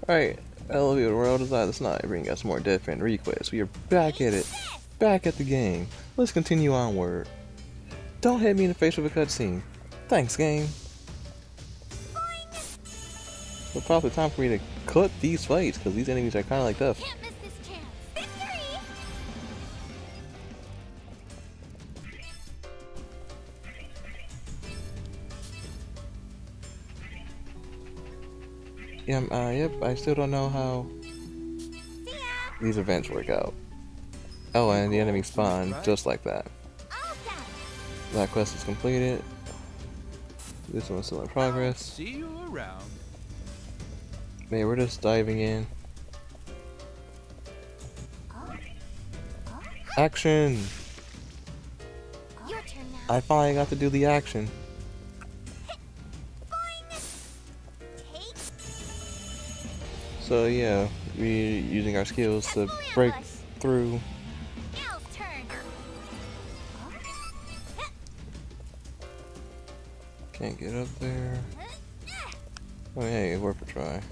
Alright, Elevator World is out of Snive, bringing us more death fan requests. We are back at it, back at the game. Let's continue onward. Don't hit me in the face with a cutscene. Thanks, game. It's probably time for me to cut these fights, because these enemies are kind of like tough. Can't miss this chance. Victory! Yep, I still don't know how these events work out. Oh, and the enemy spawn just like that. That quest is completed. This one's still in progress. See you around. Man, we're just diving in. Action! Your turn now. I finally got to do the action. Take So yeah, we're using our skills to break through. Al's turn. Can't get up there. Oh hey, worth a try.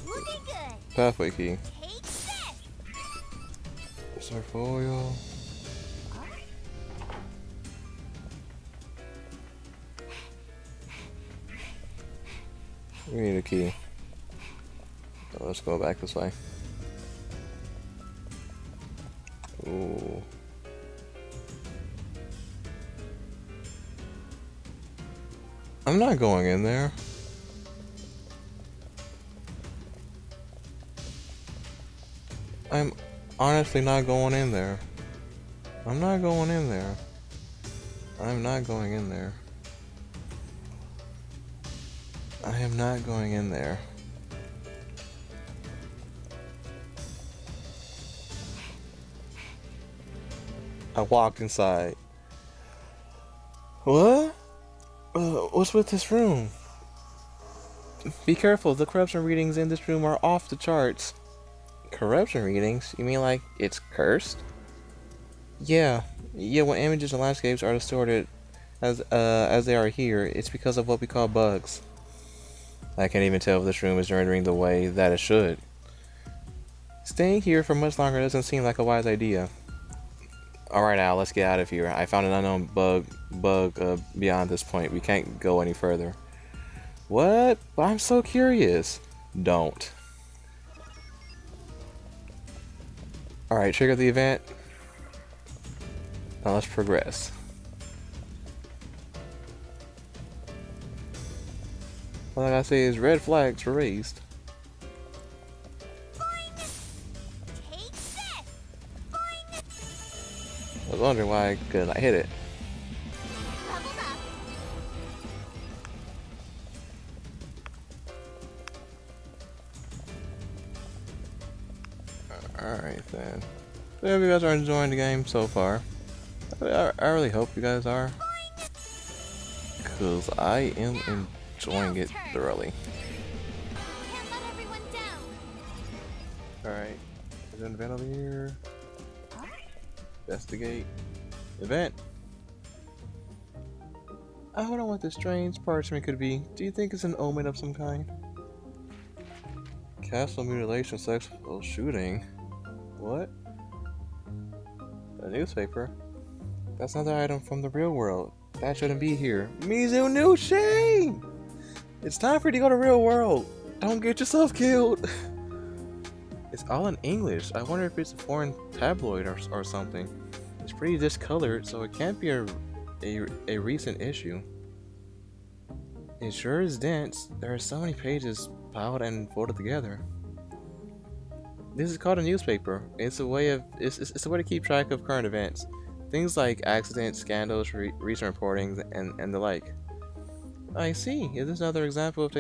Looking good. Pathway key. Take this. Surf oil. We need a key. So let's go back this way. Ooh. I'm not going in there. I'm honestly not going in there. I'm not going in there. I'm not going in there. I am not going in there. I walked inside. What? What's with this room? Be careful, the corruption readings in this room are off the charts. Corruption readings? You mean like it's cursed? Yeah, when images and landscapes are distorted as they are here, it's because of what we call bugs. I can't even tell if this room is rendering the way that it should. Staying here for much longer doesn't seem like a wise idea. Alright Al, let's get out of here. I found an unknown bug beyond this point. We can't go any further. What? I'm so curious. Don't. Alright, trigger the event. Now let's progress. All I gotta say is red flags were raised. Take this. I was wondering why I couldn't hit it. Leveled up. Alright then. So if you guys are enjoying the game so far, I really hope you guys are. Because I am enjoying it thoroughly. Can't let everyone down. Alright. There's an event over here. Investigate. Event. I don't know what this strange parchment could be. Do you think it's an omen of some kind? Castle mutilation, sexual shooting. What? A newspaper? That's another item from the real world. That shouldn't be here. Mizu no shame! It's time for you to go to real world. Don't get yourself killed. It's all in English. I wonder if it's a foreign tabloid or something. It's pretty discolored, so it can't be a recent issue. It sure is dense. There are so many pages piled and folded together. This is called a newspaper. It's a way to keep track of current events. Things like accidents, scandals, recent reportings, and the like. I see. Is this another example of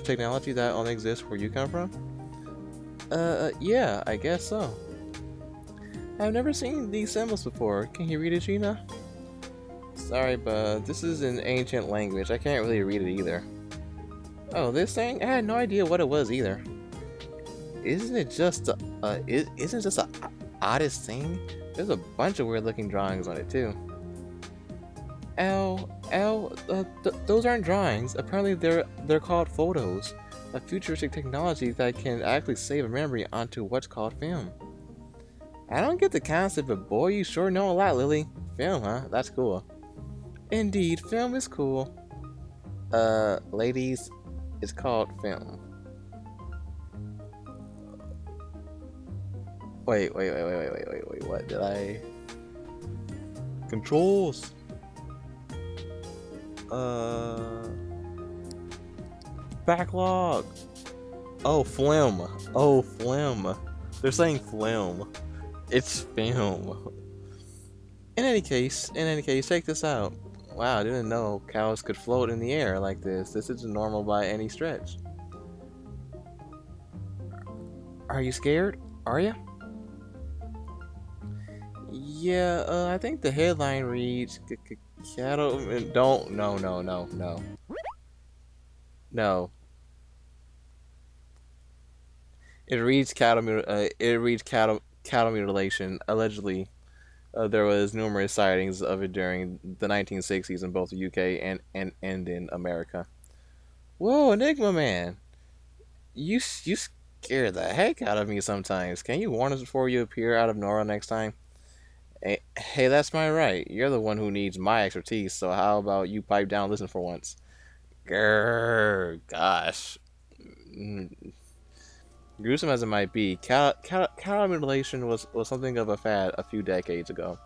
technology that only exists where you come from? Yeah, I guess so. I've never seen these symbols before. Can you read it, Gina? Sorry, but this is an ancient language. I can't really read it either. Oh, this thing? I had no idea what it was either. Isn't it just the oddest thing? There's a bunch of weird looking drawings on it too. Those aren't drawings. Apparently, they're called photos. A futuristic technology that can actually save a memory onto what's called film. I don't get the concept, but boy, you sure know a lot, Lily. Film, huh? That's cool. Indeed, film is cool. Ladies, it's called film. Wait, what did I... Controls! Backlog! Oh, phlegm. Oh, phlegm. They're saying phlegm. It's film. In any case, check this out. Wow, I didn't know cows could float in the air like this. This isn't normal by any stretch. Are you scared? Are you? Yeah, I think the headline reads cattle. Don't. No. No. It reads cattle mutilation. Allegedly, there was numerous sightings of it during the 1960s in both the UK and in America. Whoa, Enigma Man! You scare the heck out of me sometimes. Can you warn us before you appear out of nowhere next time? Hey, that's my right. You're the one who needs my expertise, so how about you pipe down and listen for once? Grrr, gosh. Mm, gruesome as it might be, cattle mutilation was something of a fad a few decades ago.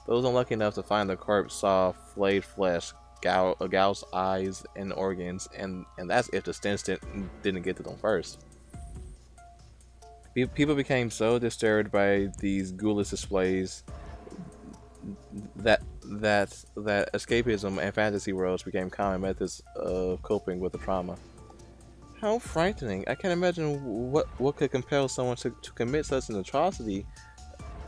Those unlucky enough to find the corpse saw flayed flesh, gouged eyes, and organs, and that's if the stench didn't get to them first. People became so disturbed by these ghoulish displays that escapism and fantasy worlds became common methods of coping with the trauma. How frightening! I can't imagine what could compel someone to commit such an atrocity.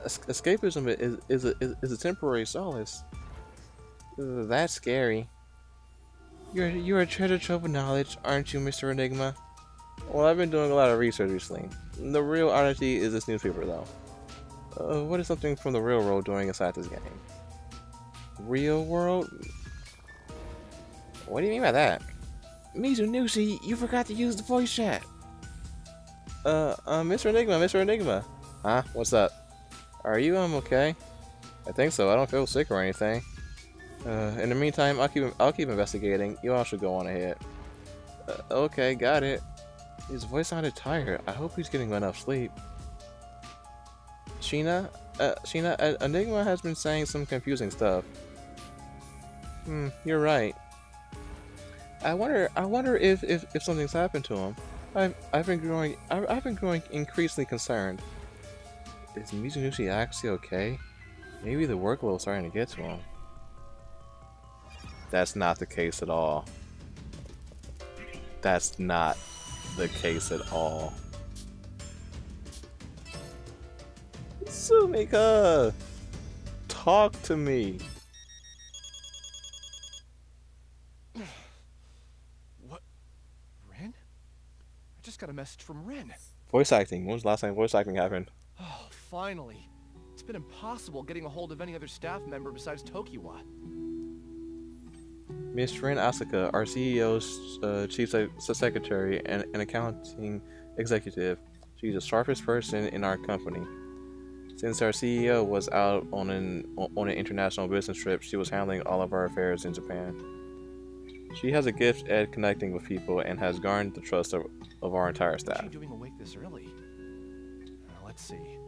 Escapism is a temporary solace. That's scary. You're a treasure trove of knowledge, aren't you, Mr. Enigma? Well, I've been doing a lot of research recently. The real oddity is this newspaper, though. What is something from the real world doing inside this game? Real world? What do you mean by that? Mizunushi, you forgot to use the voice chat. Mr. Enigma. Huh? What's up? Are you okay? I think so. I don't feel sick or anything. In the meantime, I'll keep investigating. You all should go on ahead. Okay, got it. His voice sounded tired. I hope he's getting enough sleep. Sheena, Enigma has been saying some confusing stuff. You're right. I wonder if something's happened to him. I've been growing increasingly concerned. Is Mizunushi actually okay? Maybe the workload's starting to get to him. That's not the case at all. That's not the case at all. Sumika! Talk to me! What? Ren? I just got a message from Ren. Voice acting. When was the last time voice acting happened? Oh, finally. It's been impossible getting a hold of any other staff member besides Tokiwa. Miss Rin Asuka, our CEO's chief secretary and accounting executive. She's the sharpest person in our company. Since our CEO was out on an international business trip, she was handling all of our affairs in Japan. She has a gift at connecting with people and has garnered the trust of our entire staff. What's she doing awake this early? Let's see.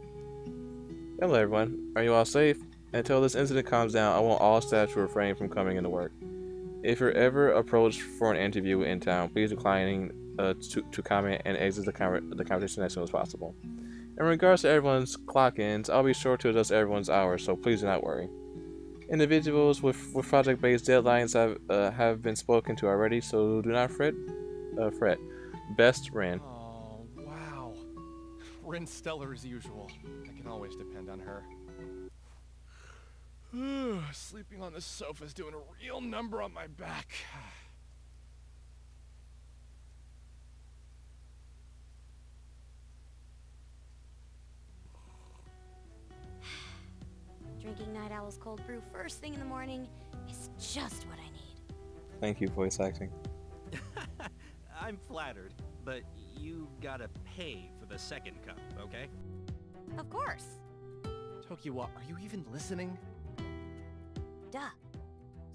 Hello everyone, are you all safe? Until this incident calms down, I want all staff to refrain from coming into work. If you're ever approached for an interview in town, please decline to comment and exit the conversation as soon as possible. In regards to everyone's clock-ins, I'll be sure to adjust everyone's hours, so please do not worry. Individuals with project-based deadlines have been spoken to already, so do not fret. Best, Ren. Oh, wow. Ren's stellar as usual. I can always depend on her. Sleeping on this sofa's doing a real number on my back. Drinking Night Owl's cold brew first thing in the morning is just what I need. Thank you, voice acting. I'm flattered, but you gotta pay for the second cup, okay? Of course. Tokiwa, are you even listening? Duh.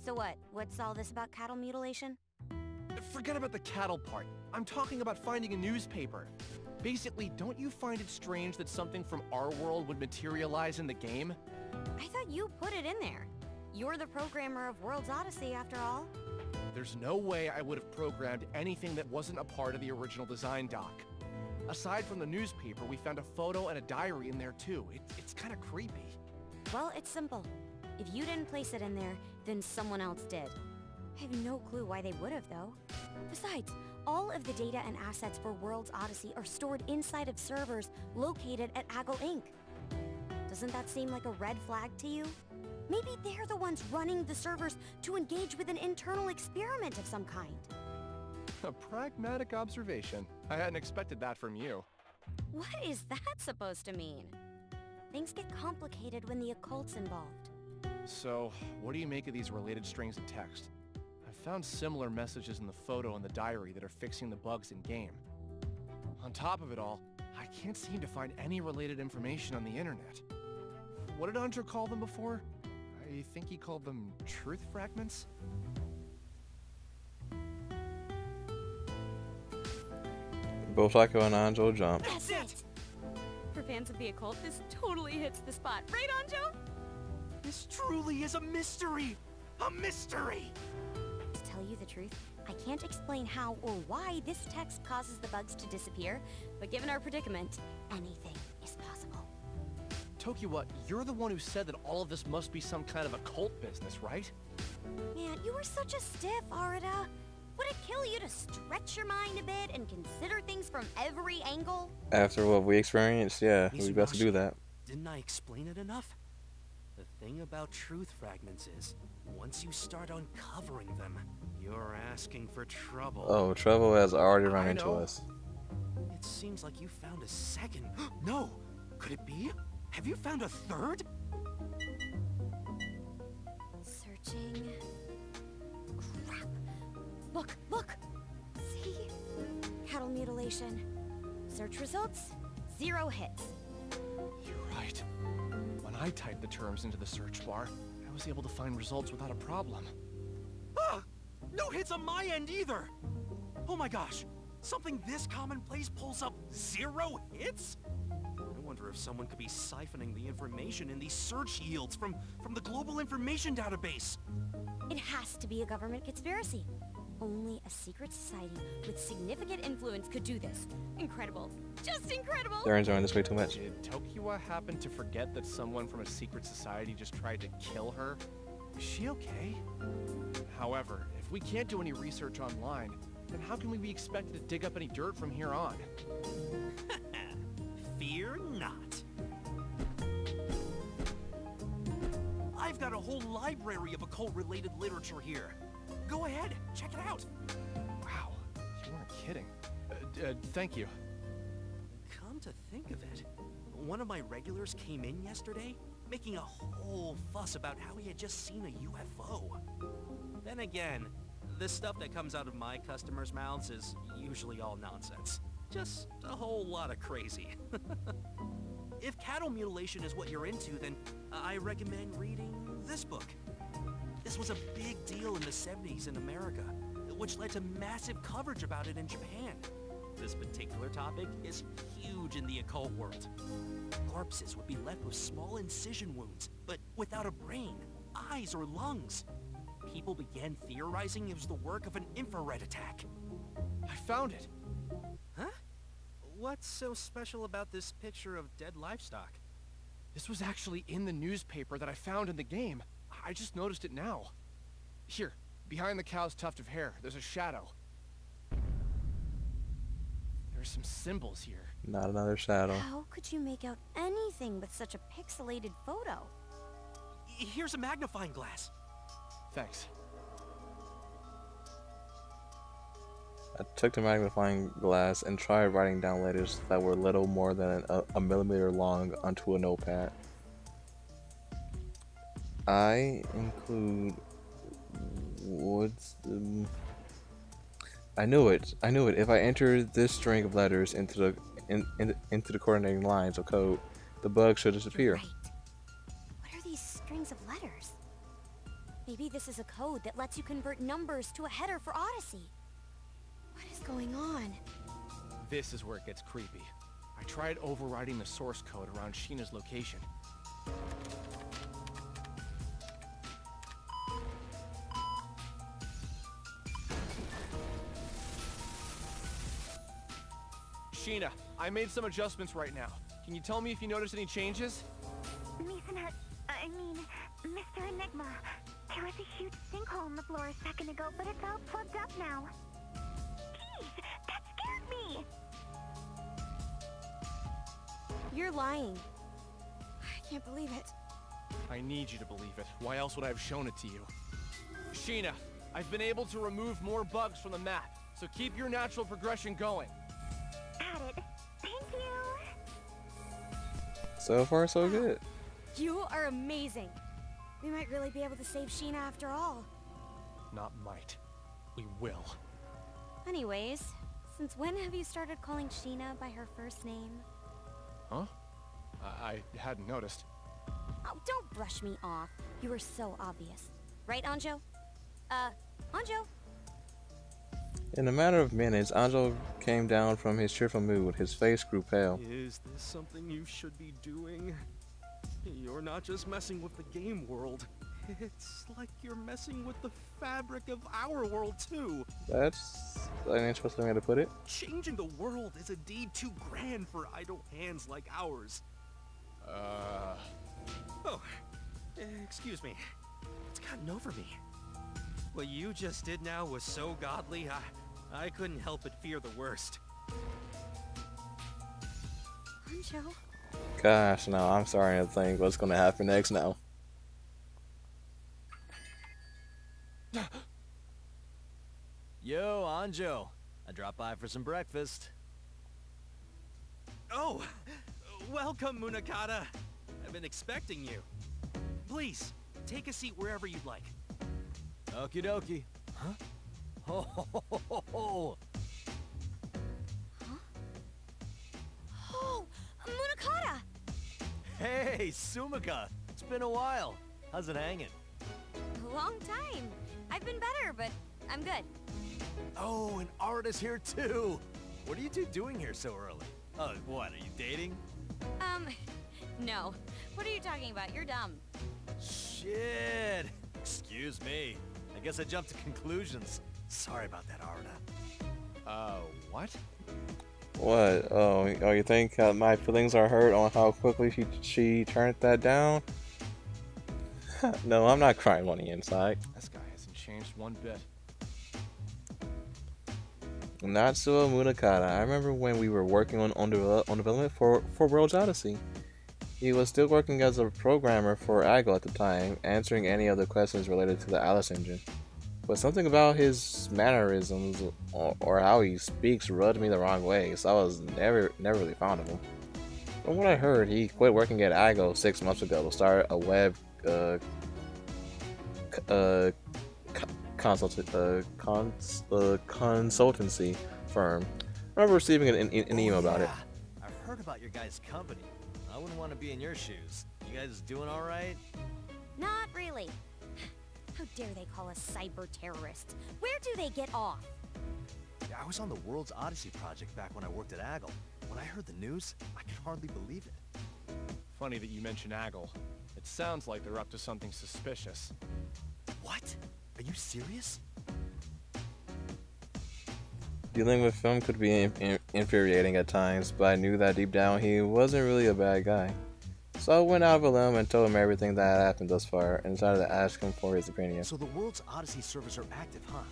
So what? What's all this about cattle mutilation? Forget about the cattle part. I'm talking about finding a newspaper. Basically, don't you find it strange that something from our world would materialize in the game? I thought you put it in there. You're the programmer of World's Odyssey, after all. There's no way I would have programmed anything that wasn't a part of the original design doc. Aside from the newspaper, we found a photo and a diary in there too. It's kind of creepy. Well, it's simple. If you didn't place it in there, then someone else did. I have no clue why they would have, though. Besides, all of the data and assets for World's Odyssey are stored inside of servers located at Aggle Inc. Doesn't that seem like a red flag to you? Maybe they're the ones running the servers to engage with an internal experiment of some kind. A pragmatic observation. I hadn't expected that from you. What is that supposed to mean? Things get complicated when the occult's involved. So, what do you make of these related strings of text? I've found similar messages in the photo and the diary that are fixing the bugs in-game. On top of it all, I can't seem to find any related information on the internet. What did Andrew call them before? I think he called them truth fragments? Both Psycho and Anjo jump. That's it! For fans of the occult, this totally hits the spot. Right, Anjo? This truly is a mystery! A mystery! To tell you the truth, I can't explain how or why this text causes the bugs to disappear, but given our predicament, anything is possible. Tokiwa, you're the one who said that all of this must be some kind of occult business, right? Man, you were such a stiff, Arida. Would it kill you to stretch your mind a bit and consider things from every angle? After what we experienced, yeah, we best do that. Didn't I explain it enough? The thing about truth fragments is, once you start uncovering them, you're asking for trouble. Oh, trouble has already run I into know. us. It seems like you found a second. No! Could it be? Have you found a third? Searching. Crap. Look, look! See? Cattle mutilation. Search results, 0 hits. You're right. When I typed the terms into the search bar, I was able to find results without a problem. Ah! No hits on my end either! Oh my gosh! Something this commonplace pulls up 0 hits? I wonder if someone could be siphoning the information in these search yields from the global information database. It has to be a government conspiracy. Only a secret society with significant influence could do this. Incredible. Just incredible! They're enjoying this way too much. Did Tokiwa happen to forget that someone from a secret society just tried to kill her? Is she okay? However, if we can't do any research online, then how can we be expected to dig up any dirt from here on? Fear not. I've got a whole library of occult-related literature here. Go ahead, check it out. Wow, you weren't kidding. Thank you. Come to think of it, one of my regulars came in yesterday, making a whole fuss about how he had just seen a UFO. Then again, the stuff that comes out of my customers' mouths is usually all nonsense. Just a whole lot of crazy. If cattle mutilation is what you're into, then I recommend reading this book. This was a big deal in the 70s in America, which led to massive coverage about it in Japan. This particular topic is huge in the occult world. Corpses would be left with small incision wounds, but without a brain, eyes, or lungs. People began theorizing it was the work of an infrared attack. I found it. Huh? What's so special about this picture of dead livestock? This was actually in the newspaper that I found in the game. I just noticed it now. Here, behind the cow's tuft of hair, there's a shadow. There's some symbols here. Not another shadow. How could you make out anything with such a pixelated photo? Here's a magnifying glass. Thanks. I took the magnifying glass and tried writing down letters that were little more than a millimeter long onto a notepad. I include I knew it. I knew it. If I enter this string of letters into the coordinating lines of code, the bug should You're disappear. right. What are these strings of letters? Maybe this is a code that lets you convert numbers to a header for Odyssey. What is going on? This is where it gets creepy. I tried overriding the source code around Sheena's location. Sheena, I made some adjustments right now. Can you tell me if you noticed any changes? Mr. Enigma, there was a huge sinkhole in the floor a second ago, but it's all plugged up now. Jeez, that scared me! You're lying. I can't believe it. I need you to believe it. Why else would I have shown it to you? Sheena, I've been able to remove more bugs from the map, so keep your natural progression going. Got it. Thank you! So far, so good. You are amazing. We might really be able to save Sheena after all. Not might. We will. Anyways, since when have you started calling Sheena by her first name? Huh? I hadn't noticed. Oh, don't brush me off. You were so obvious. Right, Anjo? Anjo? In a matter of minutes, Anjo came down from his cheerful mood. His face grew pale. Is this something you should be doing? You're not just messing with the game world. It's like you're messing with the fabric of our world, too. That's an interesting way to put it. Changing the world is a deed too grand for idle hands like ours. Oh, excuse me. It's gotten over me. What you just did now was so godly, I couldn't help but fear the worst. Anjo? Gosh, no, I'm starting to think what's going to happen next now. Yo, Anjo. I dropped by for some breakfast. Oh, welcome, Munakata. I've been expecting you. Please, take a seat wherever you'd like. Okie dokie. Huh? Ho ho ho ho ho! Oh, Munakata! Hey, Sumika! It's been a while. How's it hanging? Long time. I've been better, but I'm good. Oh, an artist here too! What are you two doing here so early? Oh, what, are you dating? No. What are you talking about? You're dumb. Shit! Excuse me. I guess I jumped to conclusions. Sorry about that, Arda. What? What? Oh, you think my feelings are hurt on how quickly she turned that down? No, I'm not crying on the inside. This guy hasn't changed one bit. Not so Munakata. I remember when we were working on development for World's Odyssey. He was still working as a programmer for AGO at the time, answering any other questions related to the Alice engine. But something about his mannerisms or how he speaks rubbed me the wrong way, so I was never really fond of him. From what I heard, he quit working at AGO 6 months ago to start a web consultancy firm. I remember receiving an email about it. I've heard about your guys' company. I wouldn't want to be in your shoes. You guys doing all right? Not really. How dare they call us cyber terrorists? Where do they get off? Yeah, I was on the World's Odyssey project back when I worked at Aggle. When I heard the news, I could hardly believe it. Funny that you mention Aggle. It sounds like they're up to something suspicious. What? Are you serious? Dealing with him could be infuriating at times, but I knew that deep down he wasn't really a bad guy. So I went out of a limb and told him everything that had happened thus far, and decided to ask him for his opinion. So the World's Odyssey servers are active, huh?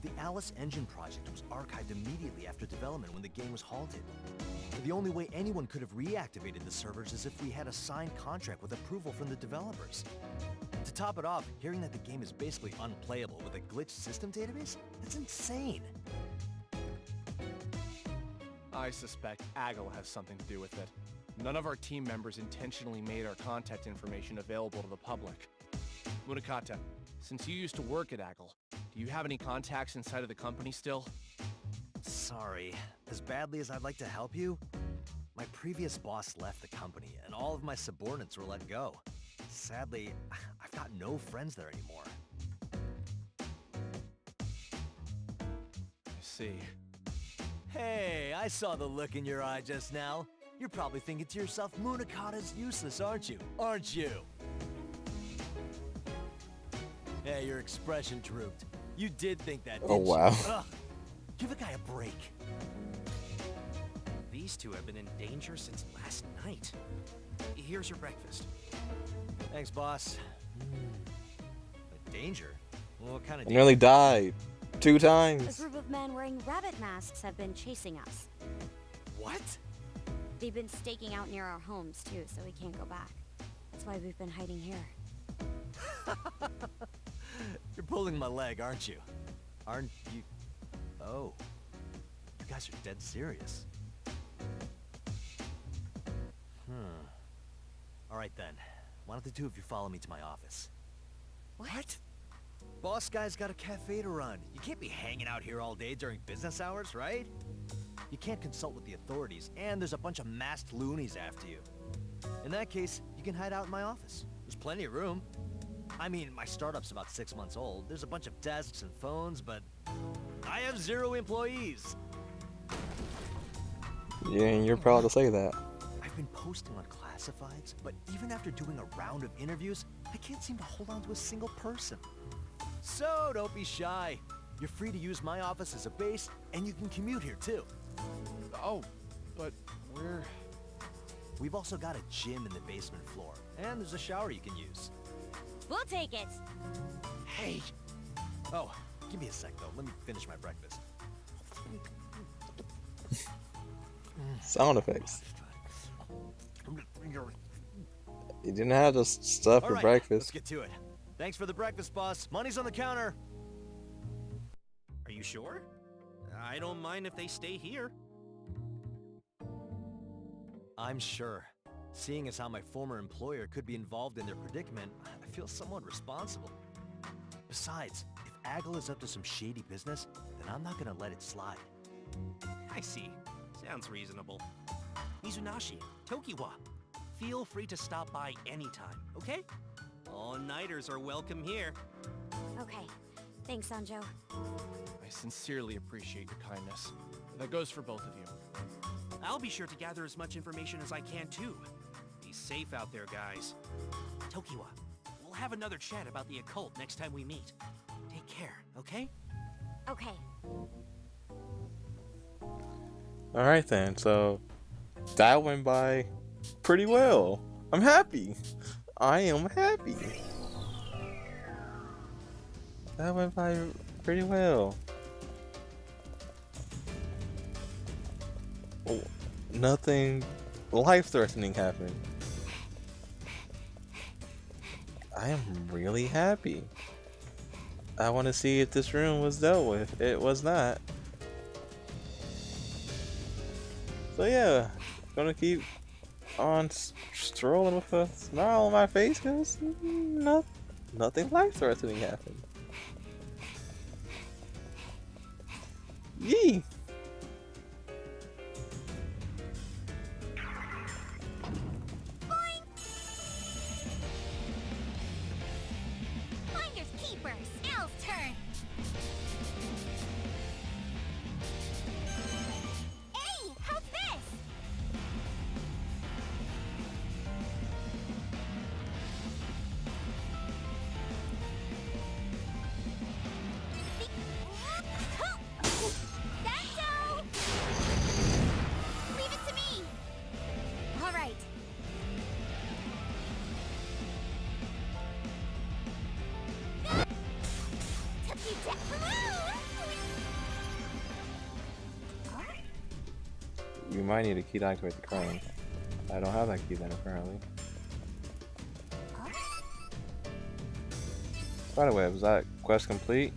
The Alice Engine project was archived immediately after development when the game was halted. The only way anyone could have reactivated the servers is if we had a signed contract with approval from the developers. To top it off, hearing that the game is basically unplayable with a glitched system database? That's insane! I suspect Aggle has something to do with it. None of our team members intentionally made our contact information available to the public. Munakata, Since you used to work at Aggle, do you have any contacts inside of the company still? Sorry. As badly as I'd like to help you, my previous boss left the company, and all of my subordinates were let go. Sadly, I've got no friends there anymore. I see. Hey, I saw the look in your eye just now. You're probably thinking to yourself, Munakata's useless, aren't you? Aren't you? Hey, your expression drooped. You did think that, didn't Oh, wow. you? Ugh. Give a guy a break. These two have been in danger since last night. Here's your breakfast. Thanks, boss. Danger? What kind of I danger? nearly died 2 A times. group of men wearing rabbit masks have been chasing us. What? They've been staking out near our homes, too, so we can't go back. That's why we've been hiding here. You're pulling my leg, aren't you? Aren't you? Oh. You guys are dead serious. Alright then. Why don't the two of you follow me to my office? What? Boss guy's got a cafe to run. You can't be hanging out here all day during business hours, right? You can't consult with the authorities, and there's a bunch of masked loonies after you. In that case, you can hide out in my office. There's plenty of room. I mean, my startup's about 6 months old. There's a bunch of desks and phones, but I have 0 employees. Yeah, and you're proud to say that. I've been posting on classifieds, but even after doing a round of interviews, I can't seem to hold on to a single person. So don't be shy. You're free to use my office as a base, and you can commute here too. Oh, but we're... We've also got a gym in the basement floor, and there's a shower you can use. We'll take it. Hey! Oh, give me a sec though. Let me finish my breakfast. Sound effects. You didn't have the stuff for Let's breakfast. get to it. Thanks for the breakfast, boss. Money's on the counter. Are you sure? I don't mind if they stay here. I'm sure. Seeing as how my former employer could be involved in their predicament, I feel somewhat responsible. Besides, if Aggle is up to some shady business, then I'm not gonna let it slide. I see. Sounds reasonable. Mizunashi, Tokiwa, feel free to stop by anytime, okay? All-nighters are welcome here. Okay. Thanks, Sanjo. I sincerely appreciate your kindness. That goes for both of you. I'll be sure to gather as much information as I can, too. Be safe out there, guys. Tokiwa, we'll have another chat about the occult next time we meet. Take care, okay? Okay. Alright then, so that went by pretty well. I'm happy. I am happy. That went by pretty well. Oh, nothing life-threatening happened. I am really happy. I want to see if this room was dealt with. It was not. So yeah, gonna keep on strolling with a smile on my face because nothing life-threatening happened. Yee! Finders keepers. Al's turn. Hey, how's this? That's so. Leave it to me. All right. Took you down. You might need a key to activate the crane. I don't have that key then apparently. By the way, was that quest complete?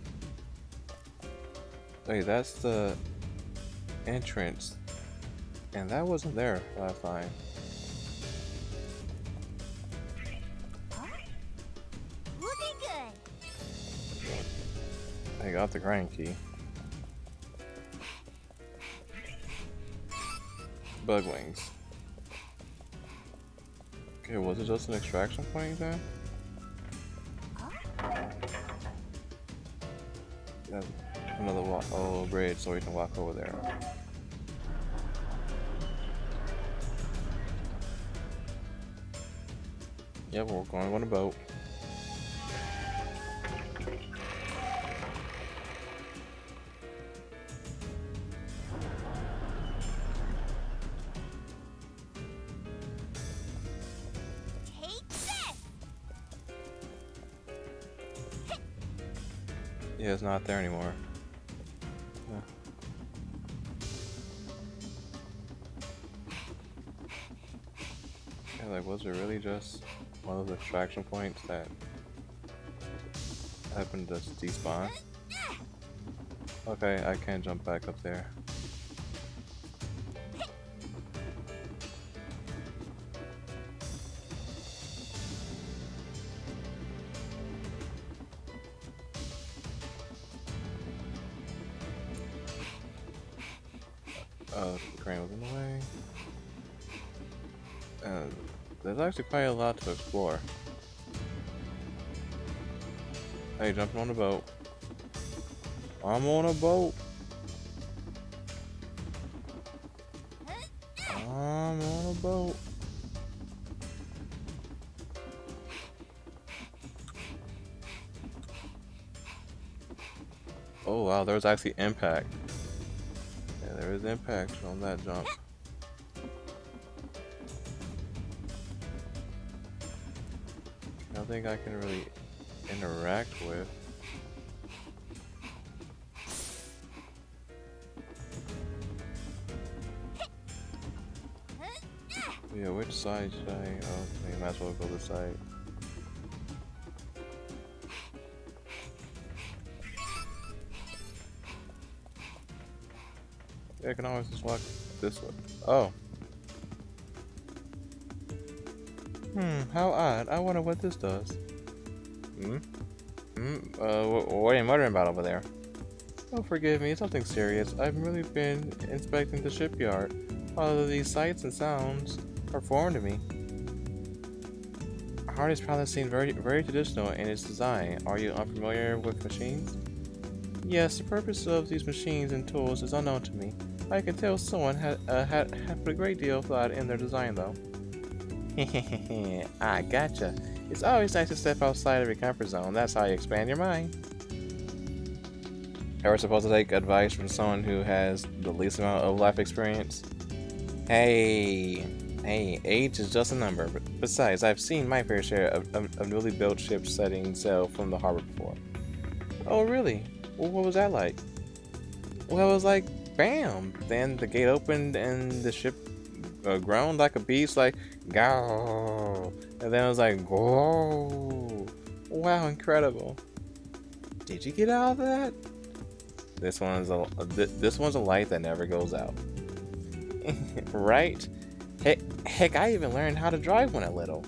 Wait, that's the entrance. And that wasn't there last time. Looking good. I got the grind key. Bug wings. Okay, was it just an extraction point then? Yeah, another bridge so we can walk over there. Yep, we're going on a boat. Take this! Yeah, it's not there anymore. Yeah. Yeah, like, was it really just one of the extraction points that happened to despawn? Okay, I can't jump back up there. The crane was in the way. There's actually quite a lot to explore. Hey, jumping on the boat. I'm on a boat. I'm on a boat. Oh wow, there was actually impact. Yeah, there is impact on that jump. Nothing I can really interact with. Yeah, which side should I? Oh, okay, might as well go this side. Yeah, I can always just walk this way. Oh. How odd. I wonder what this does. What are you muttering about over there? Oh, forgive me, it's nothing serious. I've really been inspecting the shipyard. All of these sights and sounds are foreign to me. Hardy's probably seemed very traditional in its design. Are you unfamiliar with machines? Yes, the purpose of these machines and tools is unknown to me. I can tell someone had put a great deal of thought in their design, though. I gotcha. It's always nice to step outside of your comfort zone. That's how you expand your mind. Ever supposed to take advice from someone who has the least amount of life experience? Hey, age is just a number. Besides, I've seen my fair share of newly built ships setting sail from the harbor before. Oh, really? Well, what was that like? Well, it was like, bam! Then the gate opened and the ship groaned like a beast, like, go! And then it was like, whoa! Wow, incredible! Did you get out of that? This one's a light that never goes out. Right? Heck, I even learned how to drive when I was little.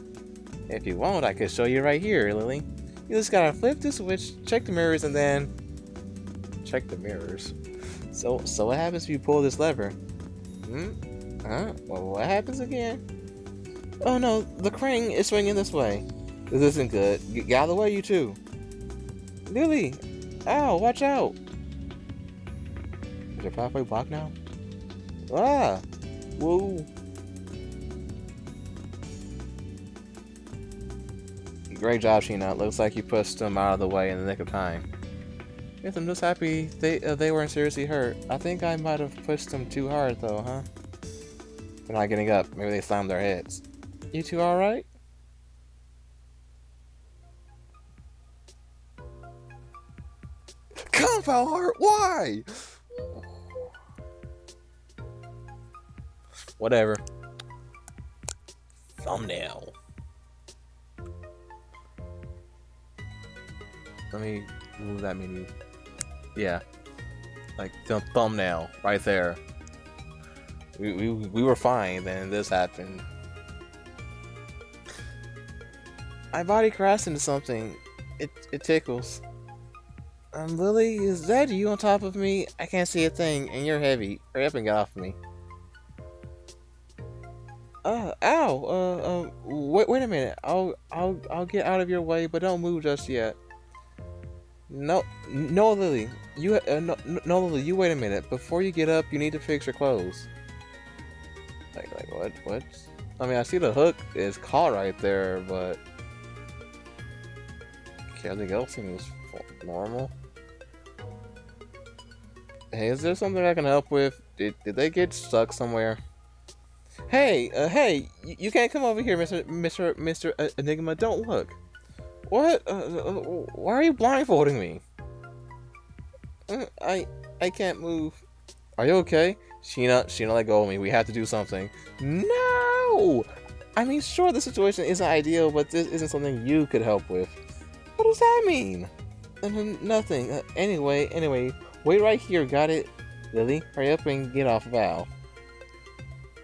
If you want, I could show you right here, Lily. You just gotta flip the switch, check the mirrors, and then check the mirrors. So what happens if you pull this lever? Well, what happens again? Oh no, the crane is swinging this way. This isn't good. Get out of the way, you two. Lily! Ow, watch out! Is your pathway blocked now? Ah! Whoa! Great job, Sheena. Looks like you pushed them out of the way in the nick of time. Yes, I'm just happy they weren't seriously hurt. I think I might have pushed them too hard, though, huh? They're not getting up. Maybe they slammed their heads. You two alright? Compound heart, why? Whatever. Thumbnail. Let me move that menu. Yeah. Like the thumbnail right there. We were fine, then this happened. My body crashed into something. It tickles. Lily, is that you on top of me? I can't see a thing, and you're heavy. Hurry up and get off me. Ow. Wait a minute. I'll get out of your way, but don't move just yet. No, no, Lily. No, Lily. You wait a minute. Before you get up, you need to fix your clothes. Like what? What? I mean, I see the hook is caught right there, but everything else seems normal. Hey, is there something I can help with? Did they get stuck somewhere? Hey, you can't come over here, Mr. Enigma. Don't look. What? Why are you blindfolding me? I can't move. Are you okay? Sheena, let go of me. We have to do something. No! I mean, sure, the situation isn't ideal, but this isn't something you could help with. What does that mean? Nothing. Anyway, wait right here, got it? Lily, hurry up and get off Val.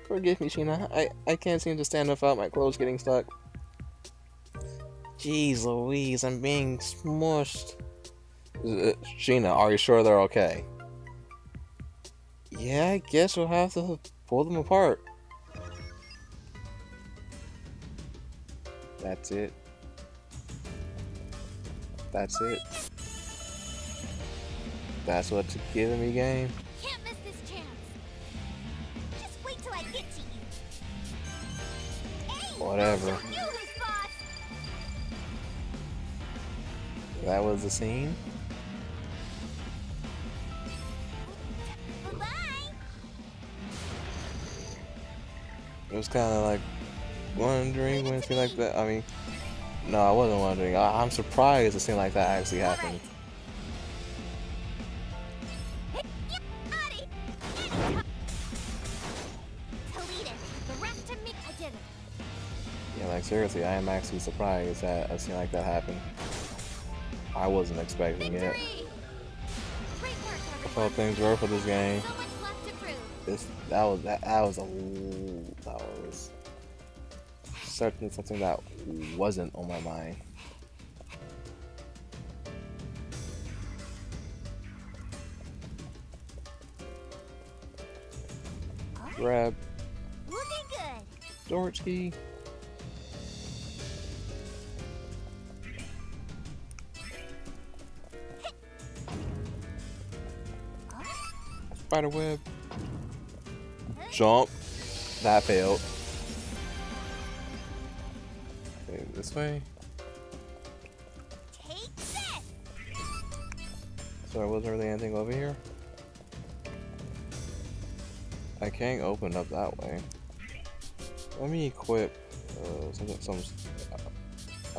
Forgive me, Sheena. I can't seem to stand without my clothes getting stuck. Jeez Louise, I'm being smushed. Sheena, are you sure they're okay? Yeah, I guess we'll have to pull them apart. That's it. That's it. That's what you're giving me, game? Can't miss this chance. Just wait till I get to you. Hey, Whatever. I'll show you who's boss. That was the scene? Bye-bye. It was kind of like wondering when a scene like that. I mean, no, I wasn't wondering. I'm surprised a scene like that actually happened. Yeah, like seriously, I am actually surprised that a scene like that happened. I wasn't expecting it. I thought things were for this game. That was certainly something that wasn't on my mind. Grab Looking good. storage key. Spider web. Jump. That failed. Okay, this way. Take this. So there wasn't really anything over here. I can't open up that way. Let me equip some.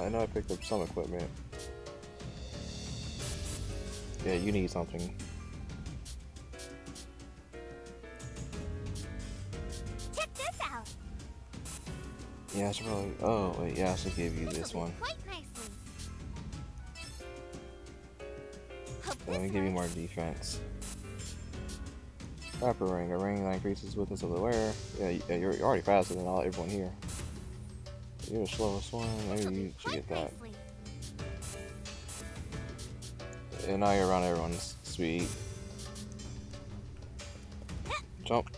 I know I picked up some equipment. Yeah, you need something. Check this out. Yeah, I should probably. Oh wait, yeah, I should give you this one. Quite nicely. Hope Let me this give you works. more defense. Rapper ring, a ring that increases witness of the wearer. Yeah, you're already faster than everyone here. You're the slowest one. Maybe you should get that. Nicely. And now you're around everyone's sweet. Jump.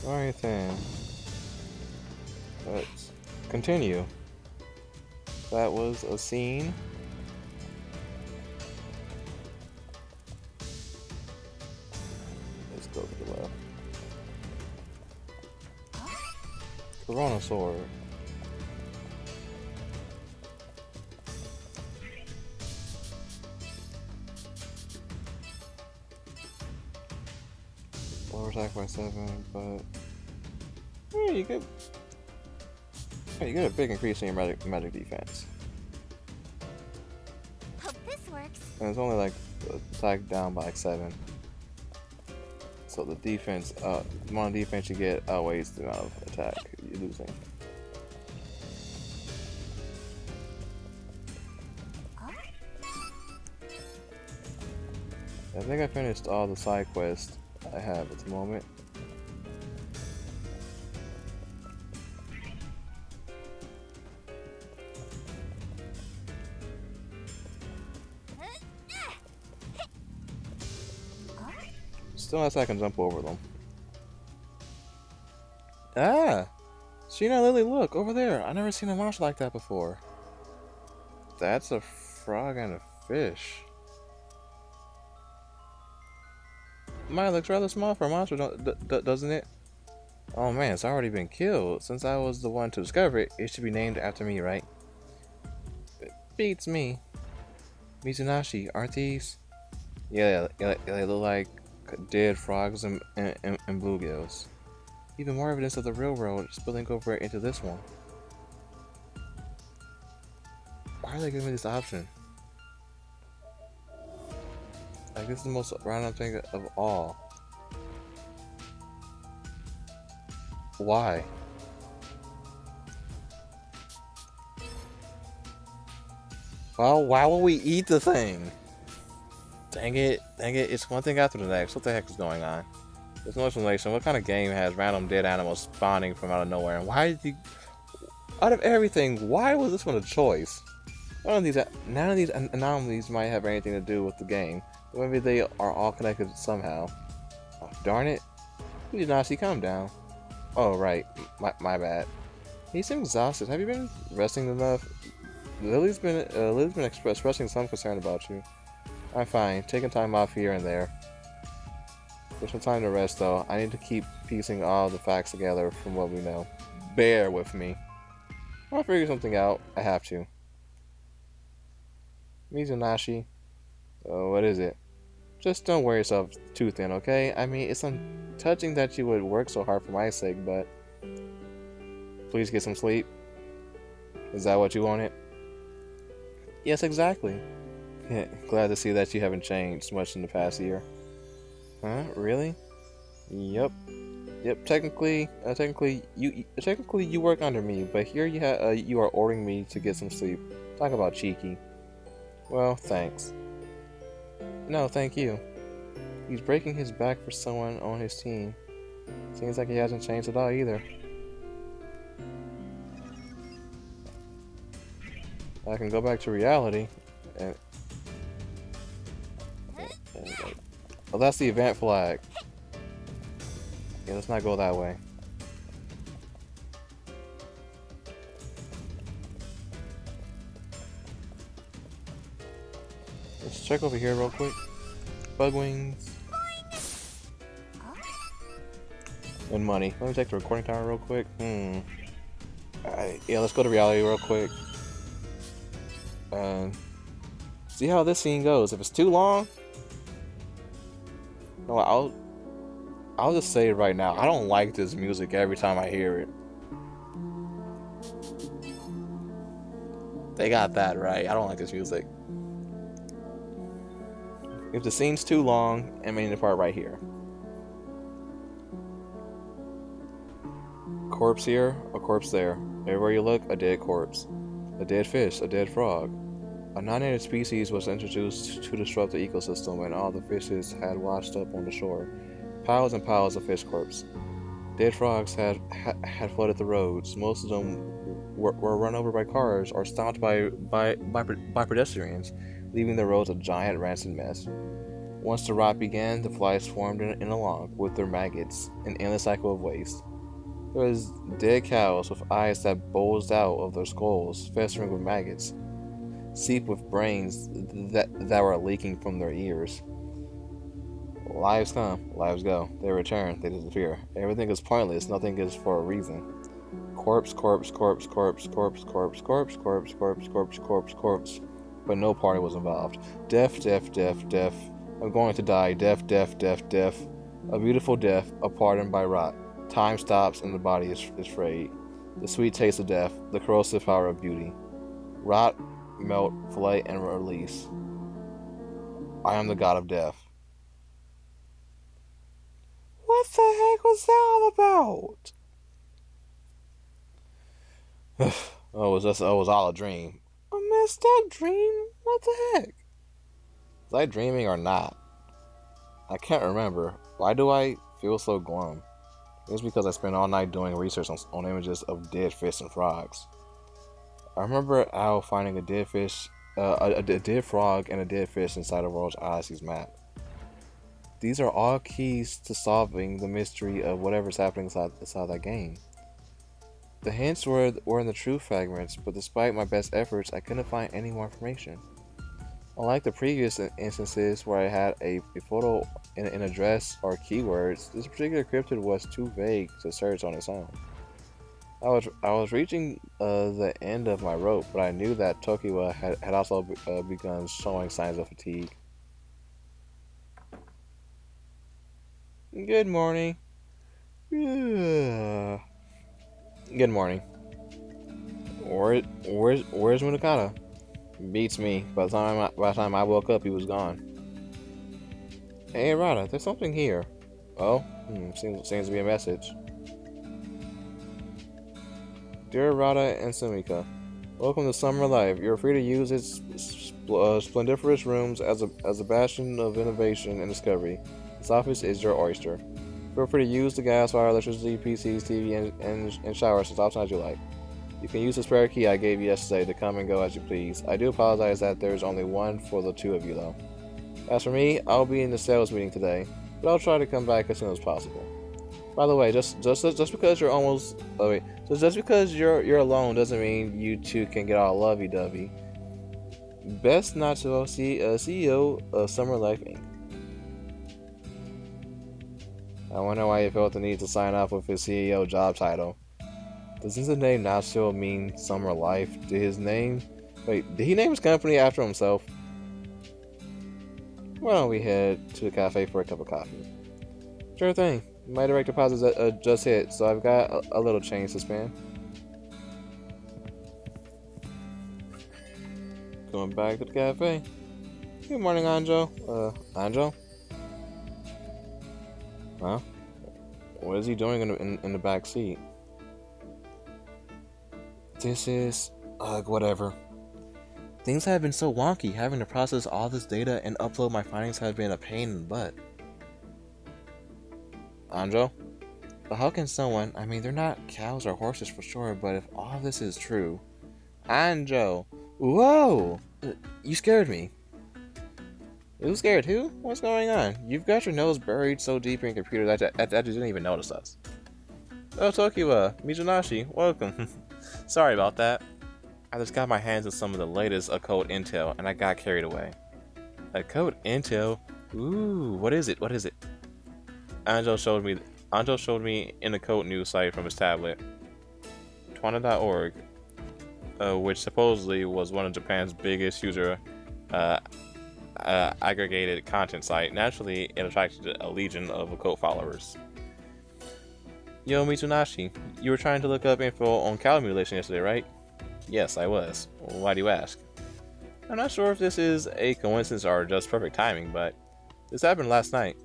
Alright then. Let's continue. That was a scene. Let's go to the left. Corona sword. Lower attack by 7, but yeah, you get a big increase in your magic defense. Hope this works. And it's only like attack down by like 7. So the defense, the amount of defense you get outweighs the amount of attack you're losing. I think I finished all the side quests I have at the moment. unless I can jump over them. Ah! Sheena Lily, look, over there. I've never seen a monster like that before. That's a frog and a fish. Mine looks rather small for a monster, doesn't it? Oh man, it's already been killed. Since I was the one to discover it, it should be named after me, right? It beats me. Mizunashi, aren't these? Yeah, they look like dead frogs and bluegills. Even more evidence of the real world spilling over into this one. Why are they giving me this option? Like, this is the most random thing of all. Why? Well, why will we eat the thing? Dang it, it's one thing after the next. What the heck is going on? There's no explanation. What kind of game has random dead animals spawning from out of nowhere? And why did you... Out of everything, why was this one a choice? None of these anomalies might have anything to do with the game. But maybe they are all connected somehow. Oh, darn it. You did not see calm down. Oh, right. My bad. You seem exhausted. Have you been resting enough? Lily's been expressing some concern about you. I'm fine. Taking time off here and there. There's some time to rest, though. I need to keep piecing all the facts together from what we know. Bear with me. I'll figure something out. I have to. Mizunashi. Oh, what is it? Just don't wear yourself too thin, okay? I mean, it's touching that you would work so hard for my sake, but... Please get some sleep. Is that what you wanted? Yes, exactly. Glad to see that you haven't changed much in the past year. Huh? Really? Yep. Technically, you work under me, but here you are ordering me to get some sleep. Talk about cheeky. Well, thanks. No, thank you. He's breaking his back for someone on his team. Seems like he hasn't changed at all either. I can go back to reality and oh, that's the event flag. Yeah, let's not go that way. Let's check over here real quick. Bug wings. And money. Let me check the recording tower real quick. Alright, yeah, let's go to reality real quick. See how this scene goes. If it's too long, no, I'll just say it right now. I don't like this music every time I hear it. They got that right. I don't like this music. If the scene's too long, I mean the part right here. Corpse here, a corpse there. Everywhere you look, a dead corpse. A dead fish, a dead frog. A non-native species was introduced to disrupt the ecosystem, and all the fishes had washed up on the shore. Piles and piles of fish corpses. Dead frogs had flooded the roads. Most of them were run over by cars or stomped by pedestrians, leaving the roads a giant rancid mess. Once the rot began, the flies swarmed in along with their maggots, an endless cycle of waste. There was dead cows with eyes that bulged out of their skulls, festering with maggots. Sheep with brains that were leaking from their ears. Lives come, lives go. They return, they disappear. Everything is pointless, nothing is for a reason. Corpse, corpse, corpse, corpse, corpse, corpse, corpse, corpse, corpse, corpse, corpse, corpse. But no party was involved. Death, death, death, death. I'm going to die. Death, death, death, death. A beautiful death, a pardon by rot. Time stops and the body is frayed. The sweet taste of death, the corrosive power of beauty. Rot, melt, fillet, and release. I am the god of death. What the heck was that all about? it was all a dream. A messed up dream? What the heck? Was I dreaming or not? I can't remember. Why do I feel so glum? It's because I spent all night doing research on images of dead fish and frogs. I remember Al finding a dead fish, a dead frog and a dead fish inside of World Odyssey's map. these are all keys to solving the mystery of whatever's happening inside that game. The hints were in the true fragments, but despite my best efforts, I couldn't find any more information. Unlike the previous instances where I had a photo, an address, or keywords, this particular cryptid was too vague to search on its own. I was reaching the end of my rope, but I knew that Tokiwa had also begun showing signs of fatigue. Good morning. Good morning. Where's Munakata? Beats me. By the time I woke up, he was gone. Hey, Rada, there's something here. Oh, seems to be a message. Dear Rada and Sumika, welcome to Summer Life. You're free to use its splendiferous rooms as a bastion of innovation and discovery. This office is your oyster. Feel free to use the gas, fire, electricity, PCs, TV, and showers as often as you like. You can use the spare key I gave you yesterday to come and go as you please. I do apologize that there's only one for the two of you, though. As for me, I'll be in the sales meeting today, but I'll try to come back as soon as possible. By the way, just because you're almost just because you're alone doesn't mean you two can get all lovey-dovey. Best Nacho, CEO of Summer Life Inc. I wonder why he felt the need to sign off with his CEO job title. Doesn't the name Nacho mean Summer Life? Did he name his company after himself? Why don't we head to the cafe for a cup of coffee? Sure thing. My direct deposit just hit, so I've got a little change to spend. Going back to the cafe. Good morning, Anjo. Anjo? Huh? What is he doing in the back seat? This is... whatever. Things have been so wonky. Having to process all this data and upload my findings has been a pain in the butt. Anjo? But how can someone... I mean, they're not cows or horses for sure, but if all this is true... Anjo! Whoa! You scared me. Who scared who? What's going on? You've got your nose buried so deep in your computer that you didn't even notice us. Oh, Tokiwa, Mizunashi, welcome. Sorry about that. I just got my hands on some of the latest occult intel, and I got carried away. Occult intel? Ooh, what is it? What is it? Anjo showed me in the code news site from his tablet. Twana.org, which supposedly was one of Japan's biggest user aggregated content site. Naturally, it attracted a legion of occult followers. Yo, Mitsunashi, you were trying to look up info on cow mutilation yesterday, right? Yes, I was. Why do you ask? I'm not sure if this is a coincidence or just perfect timing, but this happened last night.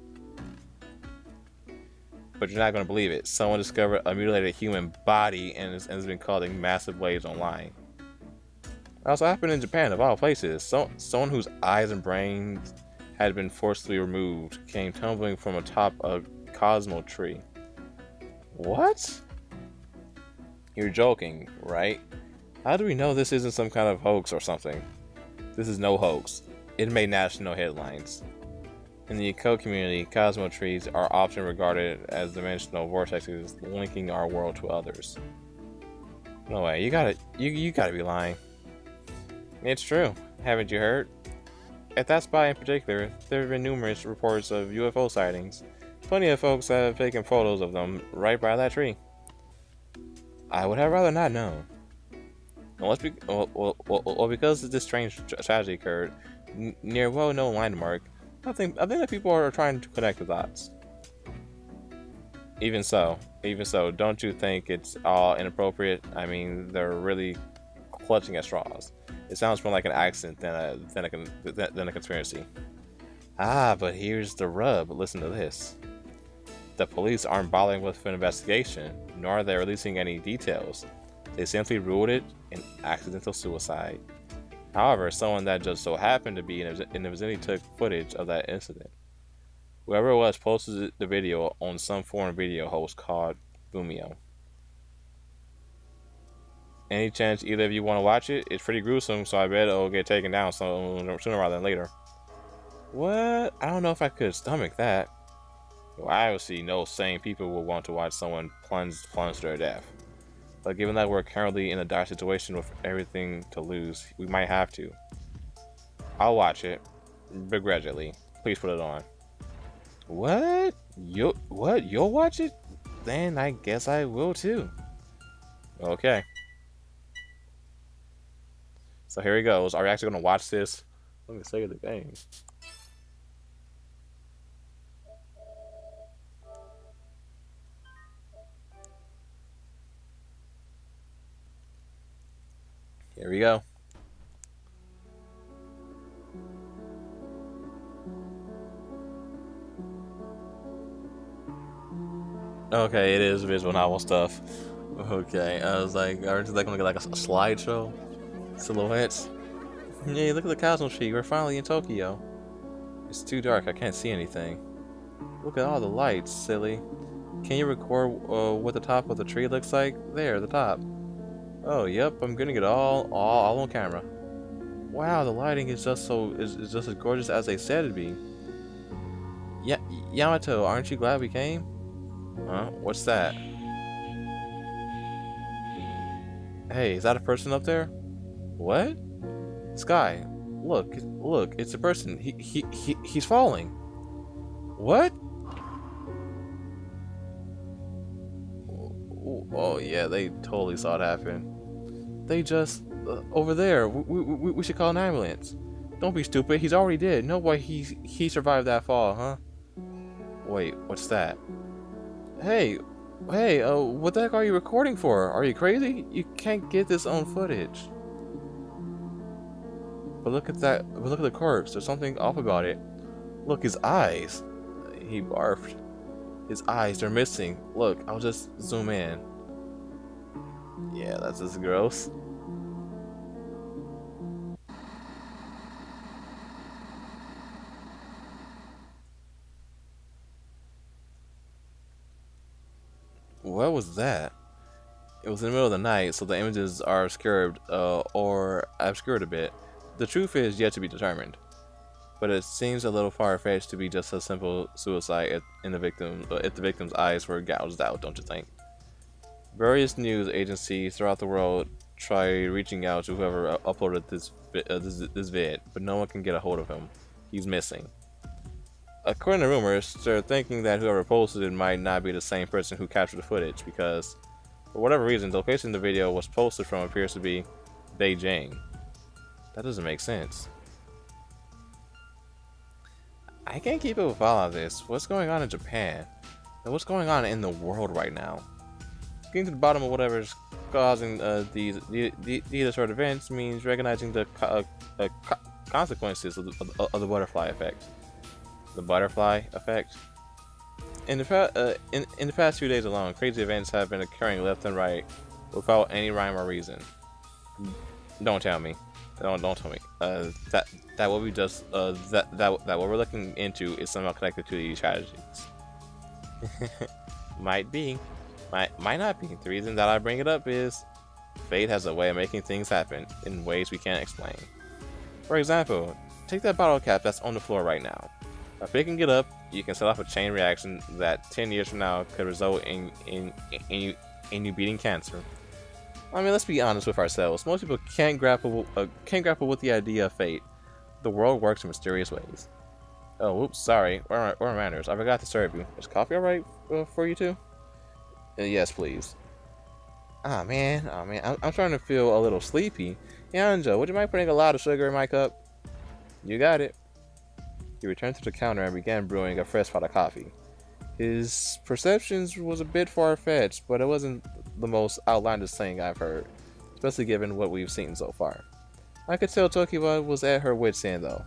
But you're not going to believe it. Someone discovered a mutilated human body and has been causing massive waves online. It also happened in Japan, of all places. Someone whose eyes and brains had been forcibly removed came tumbling from atop a Cosmo tree. What? You're joking, right? How do we know this isn't some kind of hoax or something? This is no hoax. It made national headlines. In the occult community, Cosmo trees are often regarded as dimensional vortexes linking our world to others. No way, you gotta be lying. It's true. Haven't you heard? At that spot in particular, there have been numerous reports of UFO sightings. Plenty of folks have taken photos of them right by that tree. I would have rather not known. Because this strange tragedy occurred near a well-known landmark, I think that people are trying to connect the dots. Even so, don't you think it's all inappropriate? I mean, they're really clutching at straws. It sounds more like an accident than a conspiracy. Ah, but here's the rub. Listen to this. The police aren't bothering with an investigation, nor are they releasing any details. They simply ruled it an accidental suicide. However, someone that just so happened to be in the vicinity took footage of that incident. Whoever it was posted the video on some foreign video host called Boomio. Any chance either of you want to watch it? It's pretty gruesome, so I bet it'll get taken down sooner rather than later. What? I don't know if I could stomach that. Well, I obviously know sane people will want to watch someone plunge to their death. But given that we're currently in a dire situation with everything to lose, we might have to. I'll watch it, begrudgingly. Please put it on. What? You'll watch it? Then I guess I will too. Okay. So here he goes. Are we actually gonna watch this? Let me say the game. Here we go. Okay, it is visual novel stuff. Okay, I was like, aren't they gonna get like a slideshow? Silhouettes? Yeah, look at the Cosmo Tree. We're finally in Tokyo. It's too dark. I can't see anything. Look at all the lights, silly. Can you record what the top of the tree looks like? There, the top. Oh, yep. I'm getting it all on camera. Wow, the lighting is just just as gorgeous as they said it'd be. Yeah, Yamato, aren't you glad we came? Huh? What's that? Hey, is that a person up there? What? Sky, look, it's a person. He's falling. What? Oh yeah, they totally saw it happen. They just over there. We should call an ambulance. Don't be stupid. He's already dead. No way. He survived that fall, huh? Wait, what's that? Hey, what the heck are you recording for? Are you crazy? You can't get this on footage. But look at that. But look at the corpse. There's something off about it. Look, his eyes. He barfed. His eyes, they're missing. Look, I'll just zoom in. Yeah, that's just gross. What was that? It was in the middle of the night, so the images are obscured, or obscured a bit. The truth is yet to be determined, but it seems a little far-fetched to be just a simple suicide if the victim's eyes were gouged out, don't you think? Various news agencies throughout the world try reaching out to whoever uploaded this vid, but no one can get a hold of him. He's missing. According to rumors, they're thinking that whoever posted it might not be the same person who captured the footage because, for whatever reason, the location the video was posted from appears to be Beijing. That doesn't make sense. I can't keep up with all of this. What's going on in Japan? And what's going on in the world right now? Getting to the bottom of whatever's causing these sort of events means recognizing the consequences of the butterfly effect. The butterfly effect. In the past few days alone, crazy events have been occurring left and right without any rhyme or reason. Don't tell me. Don't tell me. That what we just that what we're looking into is somehow connected to these tragedies. Might be. Might not be. The reason that I bring it up is fate has a way of making things happen in ways we can't explain. For example, take that bottle cap that's on the floor right now. By picking it up, you can set off a chain reaction that 10 years from now could result in you beating cancer. I mean, let's be honest with ourselves. Most people can't grapple with the idea of fate. The world works in mysterious ways. Oh, oops, sorry. Where are manners? I forgot to serve you. Is coffee alright for you too? Yes, please. Ah, man. I'm starting to feel a little sleepy. Anjo, would you mind putting a lot of sugar in my cup? You got it. He returned to the counter and began brewing a fresh pot of coffee. His perceptions was a bit far-fetched, but it wasn't the most outlandish thing I've heard, especially given what we've seen so far. I could tell Tokiwa was at her wit's end though.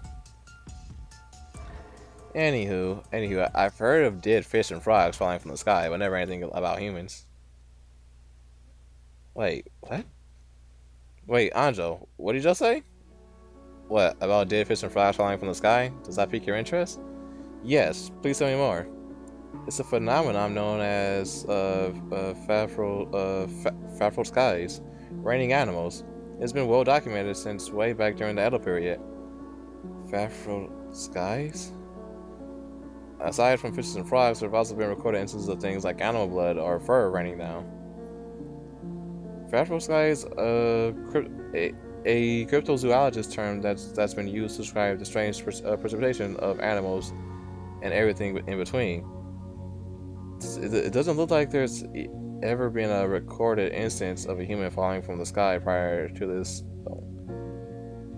Anywho, I've heard of dead fish and frogs falling from the sky, but never anything about humans. Wait, what? Wait, Anjo, what did you just say? What, about dead fish and frogs falling from the sky? Does that pique your interest? Yes, please tell me more. It's a phenomenon known as favorable skies, raining animals. It's been well documented since way back during the Edo period. Skies? Aside from fishes and frogs, there have also been recorded instances of things like animal blood or fur raining down. Fragile skies, a cryptozoologist term that's been used to describe the strange precipitation of animals and everything in between. It doesn't look like there's ever been a recorded instance of a human falling from the sky prior to this.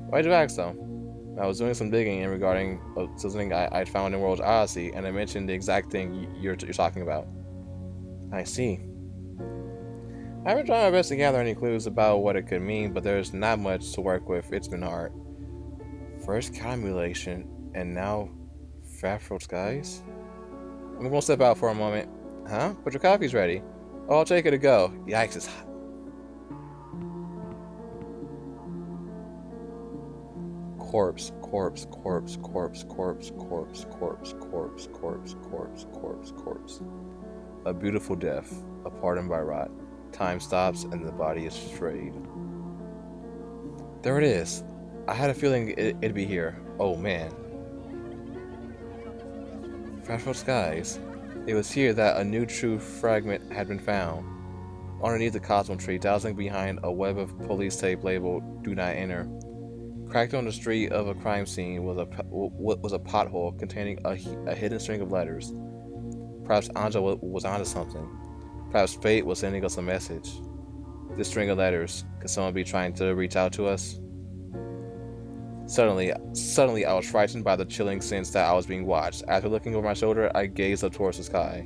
Why'd you ask, though? I was doing some digging in regarding something I'd found in World's Odyssey, and I mentioned the exact thing you're talking about. I see. I've been trying my best to gather any clues about what it could mean, but there's not much to work with. It's been hard. First cow mutilation, and now fragile skies? I'm gonna step out for a moment. Huh? But your coffee's ready. Oh, I'll take it to go. Yikes, it's hot. Corpse, corpse, corpse, corpse, corpse, corpse, corpse, corpse, corpse, corpse, corpse, corpse. A beautiful death, a pardon by rot. Time stops and the body is frayed. There it is. I had a feeling it'd be here. Oh man. Fragile skies. It was here that a new true fragment had been found. Underneath the Cosmo tree, dazzling behind a web of police tape labeled "Do Not Enter." Cracked on the street of a crime scene was a pothole containing a hidden string of letters. Perhaps Anja was onto something. Perhaps fate was sending us a message. This string of letters, could someone be trying to reach out to us? Suddenly, I was frightened by the chilling sense that I was being watched. After looking over my shoulder, I gazed up towards the sky.